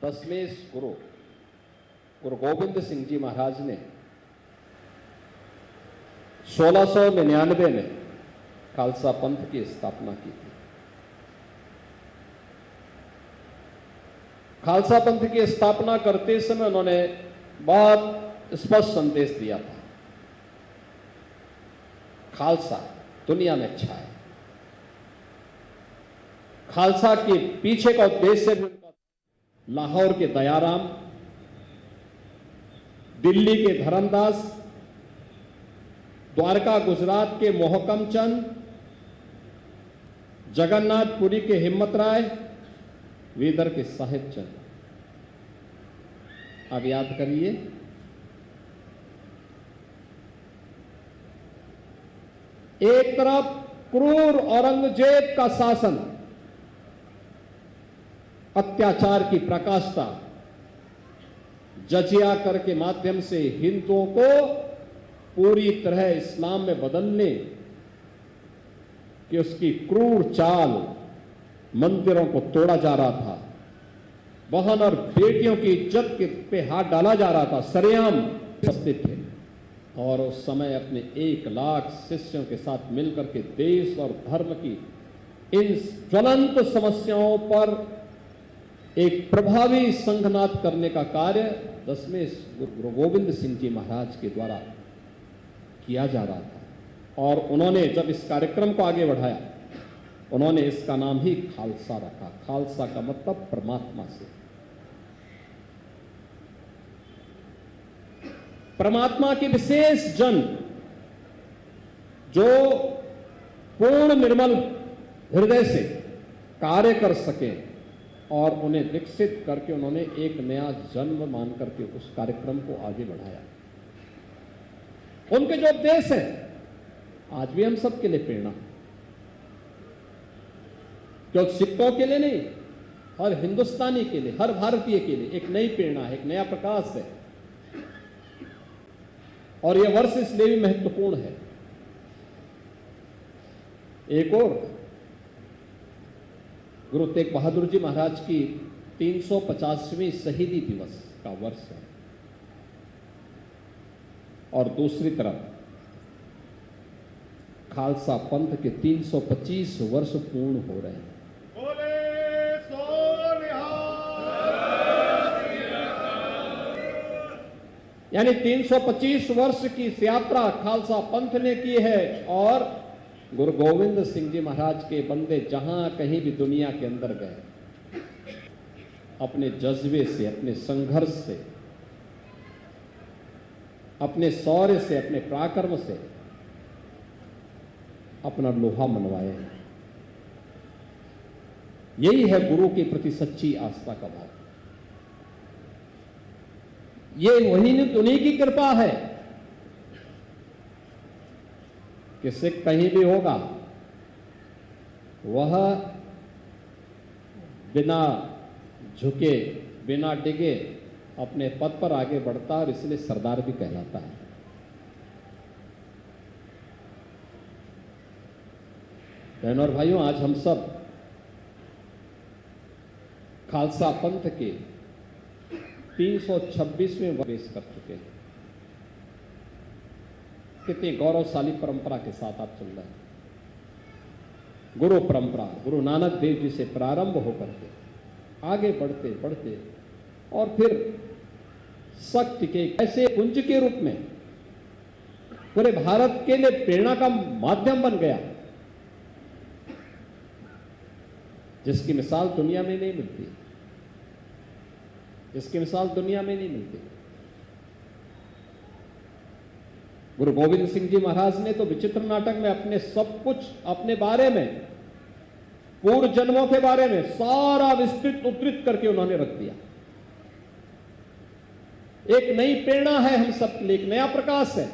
10वें गुरु गोविंद सिंह जी महाराज ने 1699 में खालसा पंथ की स्थापना की थी। खालसा पंथ की स्थापना करते समय उन्होंने बहुत स्पष्ट संदेश दिया था, खालसा दुनिया में छाए। खालसा के पीछे का उद्देश्य भी उनका लाहौर के दयाराम, दिल्ली के धर्मदास, द्वारका गुजरात के मोहकम चंद, जगन्नाथपुरी के हिम्मत राय, वीदर के साहिब चंद। अब याद करिए, एक तरफ क्रूर औरंगजेब का शासन, अत्याचार की प्रकाष्ठा, जजिया कर के माध्यम से हिंदुओं को पूरी तरह इस्लाम में बदलने की उसकी क्रूर चाल, मंदिरों को तोड़ा जा रहा था, बहन और बेटियों की इज्जत पे हाथ डाला जा रहा था, सरेआम उपस्थित थे। और उस समय अपने 1 लाख शिष्यों के साथ मिलकर के देश और धर्म की इन ज्वलंत समस्याओं पर एक प्रभावी संघनाद करने का कार्य 10वें गुरु गोविंद सिंह जी महाराज के द्वारा किया जा रहा था। और उन्होंने जब इस कार्यक्रम को आगे बढ़ाया, उन्होंने इसका नाम ही खालसा रखा। खालसा का मतलब परमात्मा से, परमात्मा के विशेष जन जो पूर्ण निर्मल हृदय से कार्य कर सके, और उन्हें विकसित करके उन्होंने एक नया जन्म मान करके उस कार्यक्रम को आगे बढ़ाया। उनके जो उपदेश है आज भी हम सबके लिए प्रेरणा, केवल सिक्कों के लिए नहीं, हर हिंदुस्तानी के लिए, हर भारतीय के लिए एक नई प्रेरणा है, एक नया प्रकाश है। और यह वर्ष इसलिए भी महत्वपूर्ण है। एक और गुरु तेग बहादुर जी महाराज की 350वीं शहीदी दिवस का वर्ष है, और दूसरी तरफ खालसा पंथ के 325 वर्ष पूर्ण हो रहे हैं। यानी 325 वर्ष की इस यात्रा खालसा पंथ ने की है, और गुरु गोविंद सिंह जी महाराज के बंदे जहां कहीं भी दुनिया के अंदर गए, अपने जज्बे से, अपने संघर्ष से, अपने शौर्य से, अपने पराक्रम से अपना लोहा मनवाए हैं। यही है गुरु के प्रति सच्ची आस्था का भाव। ये उन्हीं की कृपा है कि सिख कहीं भी होगा, वह बिना झुके, बिना डिगे अपने पद पर आगे बढ़ता है, और इसलिए सरदार भी कहलाता है। बहनों और भाइयों, आज हम सब खालसा पंथ के 326वें प्रवेश कर चुके हैं। कितनी गौरवशाली परंपरा के साथ आप चल रहे हैं। गुरु परंपरा गुरु नानक देव जी से प्रारंभ होकर के आगे बढ़ते बढ़ते, और फिर शक्ति के ऐसे पुंज के रूप में पूरे भारत के लिए प्रेरणा का माध्यम बन गया, जिसकी मिसाल दुनिया में नहीं मिलती, जिसकी मिसाल दुनिया में नहीं मिलती। गुरु गोविंद सिंह जी महाराज ने तो विचित्र नाटक में अपने सब कुछ, अपने बारे में, पूर्व जन्मों के बारे में सारा विस्तृत उद्धृत करके उन्होंने रख दिया। एक नई प्रेरणा है हम सब के लिए, एक नया प्रकाश है।